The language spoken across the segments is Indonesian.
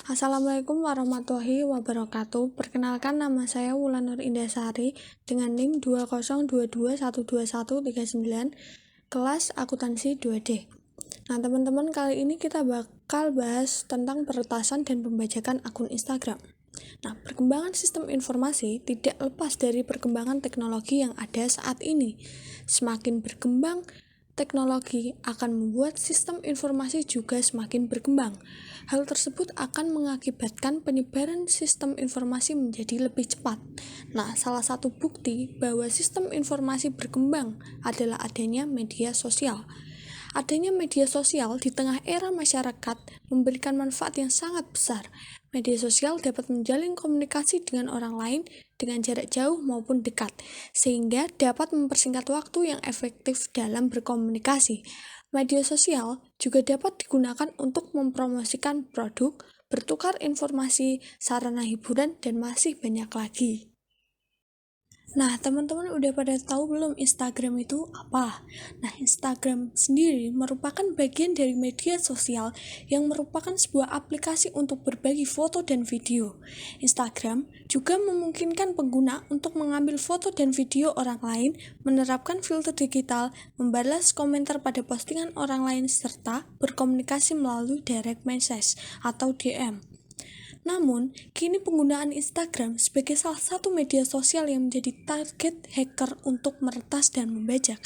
Assalamualaikum warahmatullahi wabarakatuh. Perkenalkan, nama saya Wulan Nur Indasari dengan NIM 202212139, kelas akuntansi 2D. Nah, teman-teman, kali ini kita bakal bahas tentang peretasan dan pembajakan akun Instagram. Nah, perkembangan sistem informasi tidak lepas dari perkembangan teknologi yang ada saat ini. Semakin berkembang, teknologi akan membuat sistem informasi juga semakin berkembang. Hal tersebut akan mengakibatkan penyebaran sistem informasi menjadi lebih cepat. Nah, salah satu bukti bahwa sistem informasi berkembang adalah adanya media sosial. Adanya media sosial di tengah era masyarakat memberikan manfaat yang sangat besar. Media sosial dapat menjalin komunikasi dengan orang lain dengan jarak jauh maupun dekat, sehingga dapat mempersingkat waktu yang efektif dalam berkomunikasi. Media sosial juga dapat digunakan untuk mempromosikan produk, bertukar informasi, sarana hiburan, dan masih banyak lagi. Nah, teman-teman udah pada tahu belum Instagram itu apa? Nah, Instagram sendiri merupakan bagian dari media sosial yang merupakan sebuah aplikasi untuk berbagi foto dan video. Instagram juga memungkinkan pengguna untuk mengambil foto dan video orang lain, menerapkan filter digital, membalas komentar pada postingan orang lain, serta berkomunikasi melalui direct message atau DM. Namun, kini penggunaan Instagram sebagai salah satu media sosial yang menjadi target hacker untuk meretas dan membajak.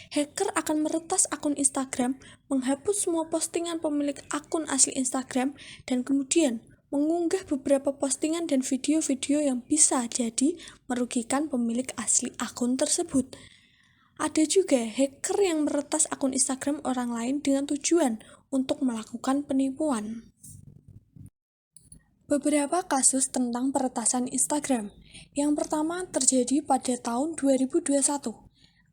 Hacker akan meretas akun Instagram, menghapus semua postingan pemilik akun asli Instagram, dan kemudian mengunggah beberapa postingan dan video-video yang bisa jadi merugikan pemilik asli akun tersebut. Ada juga hacker yang meretas akun Instagram orang lain dengan tujuan untuk melakukan penipuan. Beberapa kasus tentang peretasan Instagram. Yang pertama terjadi pada tahun 2021,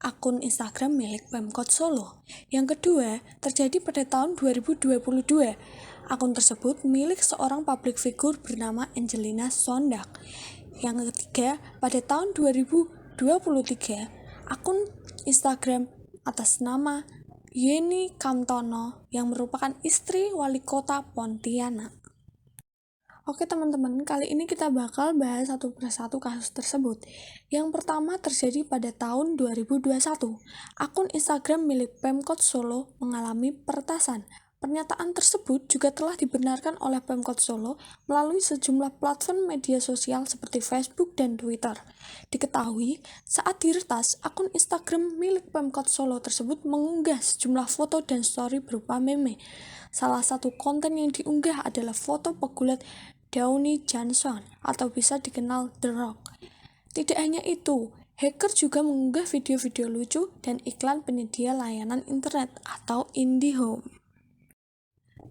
akun Instagram milik Pemkot Solo. Yang kedua terjadi pada tahun 2022, akun tersebut milik seorang public figure bernama Angelina Sondak. Yang ketiga, pada tahun 2023, akun Instagram atas nama Yeni Kamtono yang merupakan istri wali kota Pontianak. Oke teman-teman, kali ini kita bakal bahas satu persatu kasus tersebut. Yang pertama terjadi pada tahun 2021. Akun Instagram milik Pemkot Solo mengalami peretasan. Pernyataan tersebut juga telah dibenarkan oleh Pemkot Solo melalui sejumlah platform media sosial seperti Facebook dan Twitter. Diketahui, saat diretas, akun Instagram milik Pemkot Solo tersebut mengunggah sejumlah foto dan story berupa meme. Salah satu konten yang diunggah adalah foto pegulat Dwayne Johnson atau bisa dikenal The Rock. Tidak hanya itu, hacker juga mengunggah video-video lucu dan iklan penyedia layanan internet atau IndiHome.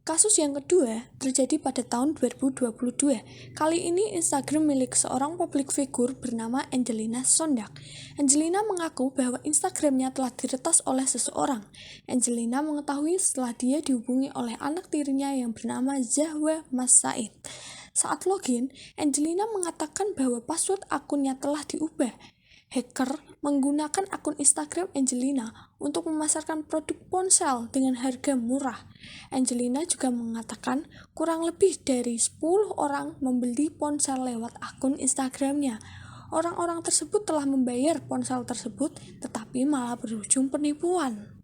Kasus yang kedua terjadi pada tahun 2022. Kali ini Instagram milik seorang public figure bernama Angelina Sondak. Angelina mengaku bahwa Instagramnya telah diretas oleh seseorang. Angelina mengetahui setelah dia dihubungi oleh anak tirinya yang bernama Zahwa Mas Said. Saat login, Angelina mengatakan bahwa password akunnya telah diubah. Hacker menggunakan akun Instagram Angelina untuk memasarkan produk ponsel dengan harga murah. Angelina juga mengatakan kurang lebih dari 10 orang membeli ponsel lewat akun Instagramnya. Orang-orang tersebut telah membayar ponsel tersebut, tetapi malah berujung penipuan.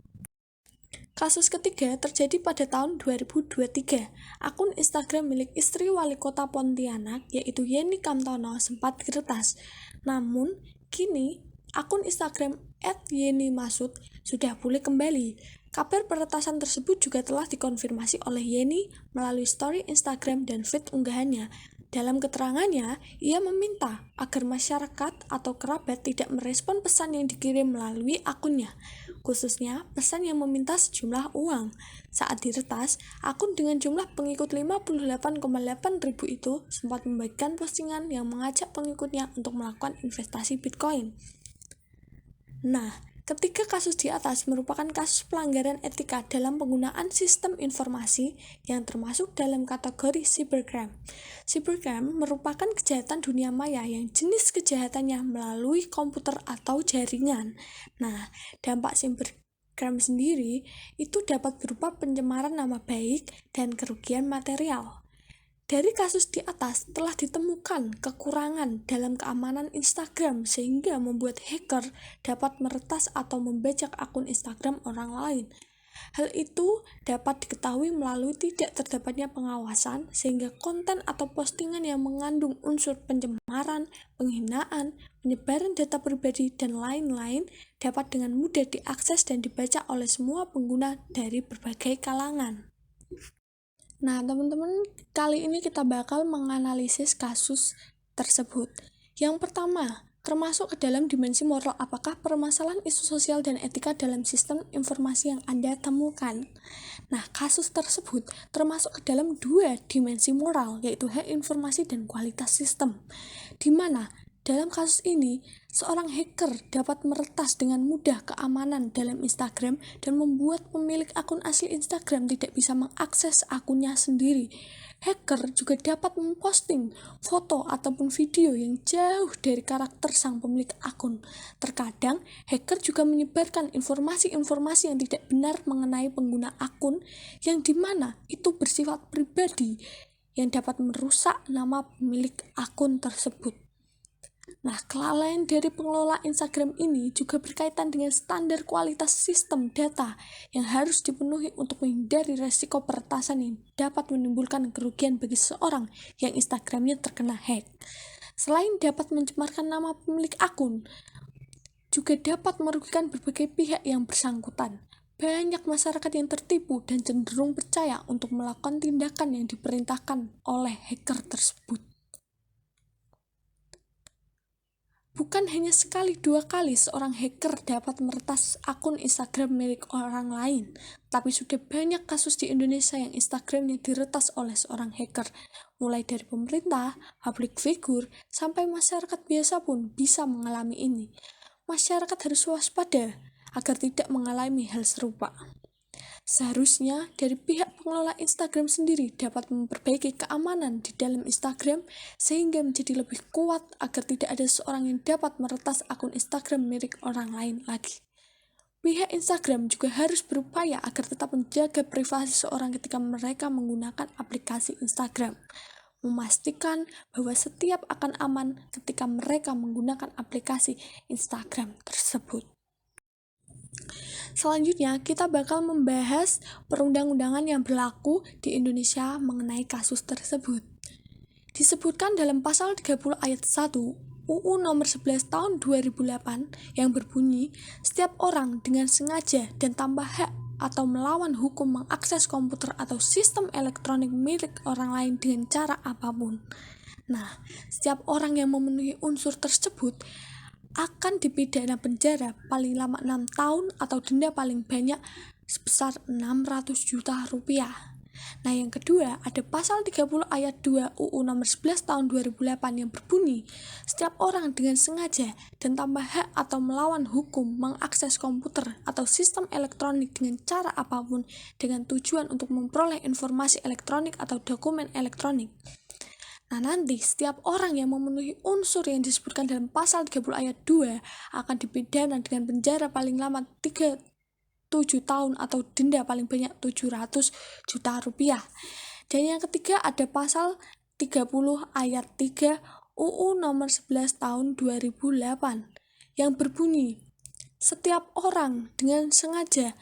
Kasus ketiga terjadi pada tahun 2023. Akun Instagram milik istri wali kota Pontianak, yaitu Yeni Kamtono, sempat diretas. Namun, kini akun Instagram @yeni_masud sudah pulih kembali. Kabar peretasan tersebut juga telah dikonfirmasi oleh Yeni melalui story Instagram dan feed unggahannya. Dalam keterangannya, ia meminta agar masyarakat atau kerabat tidak merespon pesan yang dikirim melalui akunnya, khususnya pesan yang meminta sejumlah uang. Saat diretas, akun dengan jumlah pengikut 58,8 ribu itu sempat membagikan postingan yang mengajak pengikutnya untuk melakukan investasi Bitcoin. Nah, ketiga kasus di atas merupakan kasus pelanggaran etika dalam penggunaan sistem informasi yang termasuk dalam kategori cybercrime. Cybercrime merupakan kejahatan dunia maya yang jenis kejahatannya melalui komputer atau jaringan. Nah, dampak cybercrime sendiri itu dapat berupa pencemaran nama baik dan kerugian material. Dari kasus di atas telah ditemukan kekurangan dalam keamanan Instagram sehingga membuat hacker dapat meretas atau membajak akun Instagram orang lain. Hal itu dapat diketahui melalui tidak terdapatnya pengawasan sehingga konten atau postingan yang mengandung unsur pencemaran, penghinaan, penyebaran data pribadi, dan lain-lain dapat dengan mudah diakses dan dibaca oleh semua pengguna dari berbagai kalangan. Nah, teman-teman, kali ini kita bakal menganalisis kasus tersebut. Yang pertama, termasuk ke dalam dimensi moral, apakah permasalahan isu sosial dan etika dalam sistem informasi yang Anda temukan. Nah, kasus tersebut termasuk ke dalam dua dimensi moral, yaitu hak informasi dan kualitas sistem, di mana dalam kasus ini, seorang hacker dapat meretas dengan mudah keamanan dalam Instagram dan membuat pemilik akun asli Instagram tidak bisa mengakses akunnya sendiri. Hacker juga dapat memposting foto ataupun video yang jauh dari karakter sang pemilik akun. Terkadang, hacker juga menyebarkan informasi-informasi yang tidak benar mengenai pengguna akun, yang dimana itu bersifat pribadi yang dapat merusak nama pemilik akun tersebut. Nah, kelalaian dari pengelola Instagram ini juga berkaitan dengan standar kualitas sistem data yang harus dipenuhi untuk menghindari resiko peretasan yang dapat menimbulkan kerugian bagi seseorang yang Instagramnya terkena hack. Selain dapat mencemarkan nama pemilik akun, juga dapat merugikan berbagai pihak yang bersangkutan. Banyak masyarakat yang tertipu dan cenderung percaya untuk melakukan tindakan yang diperintahkan oleh hacker tersebut. Bukan hanya sekali dua kali seorang hacker dapat meretas akun Instagram milik orang lain, tapi sudah banyak kasus di Indonesia yang Instagramnya diretas oleh seorang hacker, mulai dari pemerintah, public figure, sampai masyarakat biasa pun bisa mengalami ini. Masyarakat harus waspada agar tidak mengalami hal serupa. Seharusnya dari pihak pengelola Instagram sendiri dapat memperbaiki keamanan di dalam Instagram sehingga menjadi lebih kuat agar tidak ada seorang yang dapat meretas akun Instagram milik orang lain lagi. Pihak Instagram juga harus berupaya agar tetap menjaga privasi seorang ketika mereka menggunakan aplikasi Instagram, memastikan bahwa setiap akan aman ketika mereka menggunakan aplikasi Instagram tersebut. Selanjutnya, kita bakal membahas perundang-undangan yang berlaku di Indonesia mengenai kasus tersebut. Disebutkan dalam pasal 30 ayat 1 UU nomor 11 tahun 2008 yang berbunyi, setiap orang dengan sengaja dan tanpa hak atau melawan hukum mengakses komputer atau sistem elektronik milik orang lain dengan cara apapun. Nah, setiap orang yang memenuhi unsur tersebut akan dipidana penjara paling lama 6 tahun atau denda paling banyak sebesar 600 juta rupiah. Nah, yang kedua, ada pasal 30 ayat 2 UU nomor 11 tahun 2008 yang berbunyi, setiap orang dengan sengaja dan tanpa hak atau melawan hukum mengakses komputer atau sistem elektronik dengan cara apapun dengan tujuan untuk memperoleh informasi elektronik atau dokumen elektronik. Nah, nanti setiap orang yang memenuhi unsur yang disebutkan dalam pasal 30 ayat 2 akan dipidana dengan penjara paling lama 37 tahun atau denda paling banyak 700 juta rupiah. Dan yang ketiga ada pasal 30 ayat 3 UU nomor 11 tahun 2008 yang berbunyi, setiap orang dengan sengaja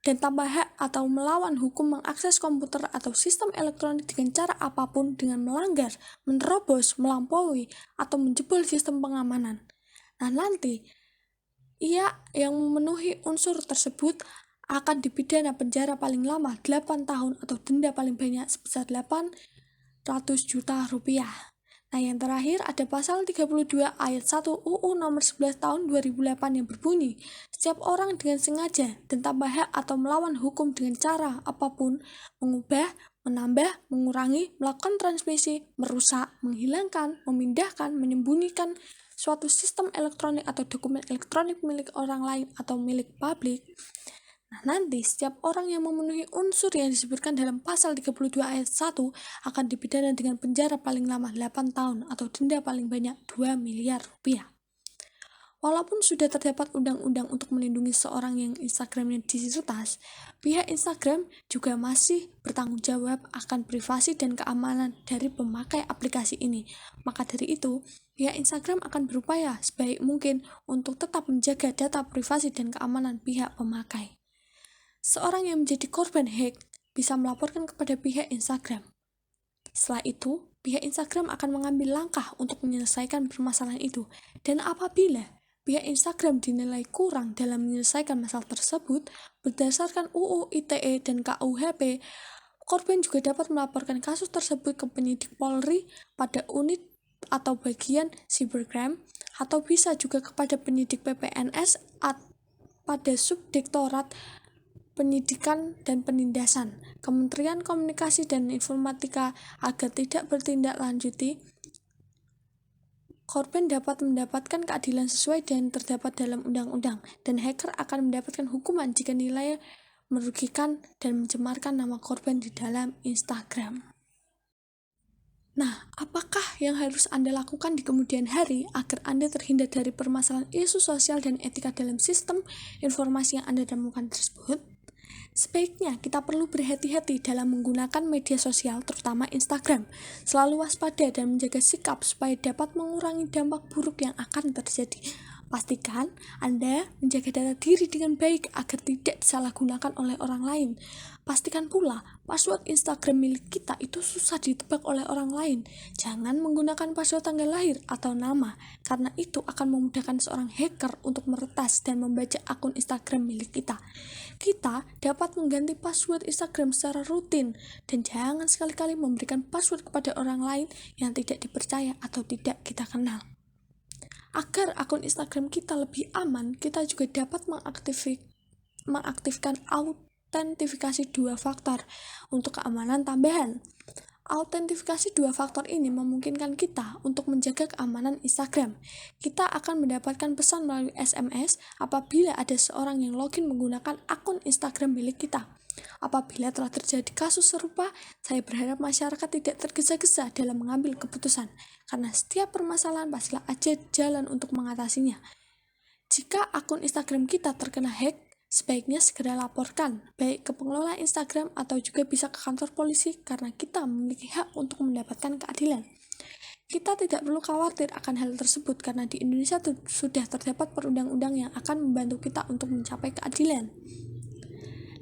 dan tanpa hak atau melawan hukum mengakses komputer atau sistem elektronik dengan cara apapun dengan melanggar, menerobos, melampaui, atau menjebol sistem pengamanan. Nah, nanti ia yang memenuhi unsur tersebut akan dipidana penjara paling lama 8 tahun atau denda paling banyak sebesar 800 juta rupiah. Nah, yang terakhir ada pasal 32 ayat 1 UU nomor 11 tahun 2008 yang berbunyi, setiap orang dengan sengaja dan tanpa hak atau melawan hukum dengan cara apapun mengubah, menambah, mengurangi, melakukan transmisi, merusak, menghilangkan, memindahkan, menyembunyikan suatu sistem elektronik atau dokumen elektronik milik orang lain atau milik publik. Nah, nanti setiap orang yang memenuhi unsur yang disebutkan dalam pasal 32 ayat 1 akan dipidana dengan penjara paling lama 8 tahun atau denda paling banyak 2 miliar rupiah. Walaupun sudah terdapat undang-undang untuk melindungi seorang yang Instagramnya diretas, pihak Instagram juga masih bertanggung jawab akan privasi dan keamanan dari pemakai aplikasi ini. Maka dari itu, pihak Instagram akan berupaya sebaik mungkin untuk tetap menjaga data privasi dan keamanan pihak pemakai. Seorang yang menjadi korban hack bisa melaporkan kepada pihak Instagram. Setelah itu, pihak Instagram akan mengambil langkah untuk menyelesaikan permasalahan itu. Dan apabila pihak Instagram dinilai kurang dalam menyelesaikan masalah tersebut, berdasarkan UU ITE dan KUHP, korban juga dapat melaporkan kasus tersebut ke penyidik Polri pada unit atau bagian cybercrime, atau bisa juga kepada penyidik PPNS pada Subdirektorat Penyidikan dan Penindasan, Kementerian Komunikasi dan Informatika agar tidak bertindaklanjuti. Korban dapat mendapatkan keadilan sesuai dengan terdapat dalam undang-undang, dan hacker akan mendapatkan hukuman jika nilai merugikan dan mencemarkan nama korban di dalam Instagram. Nah, apakah yang harus Anda lakukan di kemudian hari agar Anda terhindar dari permasalahan isu sosial dan etika dalam sistem informasi yang Anda temukan tersebut? Sebaiknya kita perlu berhati-hati dalam menggunakan media sosial, terutama Instagram. Selalu waspada dan menjaga sikap supaya dapat mengurangi dampak buruk yang akan terjadi. Pastikan Anda menjaga data diri dengan baik agar tidak disalahgunakan oleh orang lain. Pastikan pula password Instagram milik kita itu susah ditebak oleh orang lain. Jangan menggunakan password tanggal lahir atau nama, karena itu akan memudahkan seorang hacker untuk meretas dan membaca akun Instagram milik kita. Kita dapat mengganti password Instagram secara rutin, dan jangan sekali-kali memberikan password kepada orang lain yang tidak dipercaya atau tidak kita kenal. Agar akun Instagram kita lebih aman, kita juga dapat mengaktifkan autentifikasi 2 faktor untuk keamanan tambahan. Autentifikasi 2 faktor ini memungkinkan kita untuk menjaga keamanan Instagram. Kita akan mendapatkan pesan melalui SMS apabila ada seorang yang login menggunakan akun Instagram milik kita. Apabila telah terjadi kasus serupa, saya berharap masyarakat tidak tergesa-gesa dalam mengambil keputusan, karena setiap permasalahan pastilah ada jalan untuk mengatasinya. Jika akun Instagram kita terkena hack, sebaiknya segera laporkan, baik ke pengelola Instagram atau juga bisa ke kantor polisi, karena kita memiliki hak untuk mendapatkan keadilan. Kita tidak perlu khawatir akan hal tersebut, karena di Indonesia sudah terdapat perundang-undang yang akan membantu kita untuk mencapai keadilan.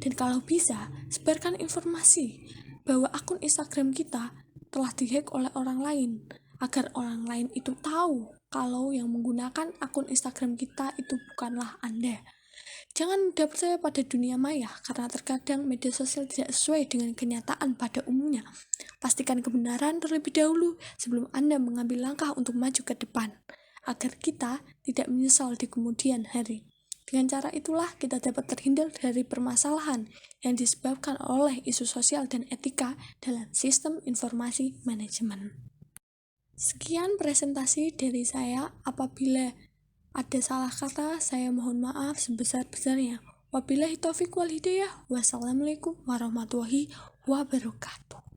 Dan kalau bisa, sebarkan informasi bahwa akun Instagram kita telah dihack oleh orang lain, agar orang lain itu tahu kalau yang menggunakan akun Instagram kita itu bukanlah Anda. Jangan mudah percaya pada dunia maya, karena terkadang media sosial tidak sesuai dengan kenyataan pada umumnya. Pastikan kebenaran terlebih dahulu sebelum Anda mengambil langkah untuk maju ke depan, agar kita tidak menyesal di kemudian hari. Dengan cara itulah kita dapat terhindar dari permasalahan yang disebabkan oleh isu sosial dan etika dalam sistem informasi manajemen. Sekian presentasi dari saya. Apabila ada salah kata, saya mohon maaf sebesar-besarnya. Wabillahi taufiq wal hidayah. Wassalamualaikum warahmatullahi wabarakatuh.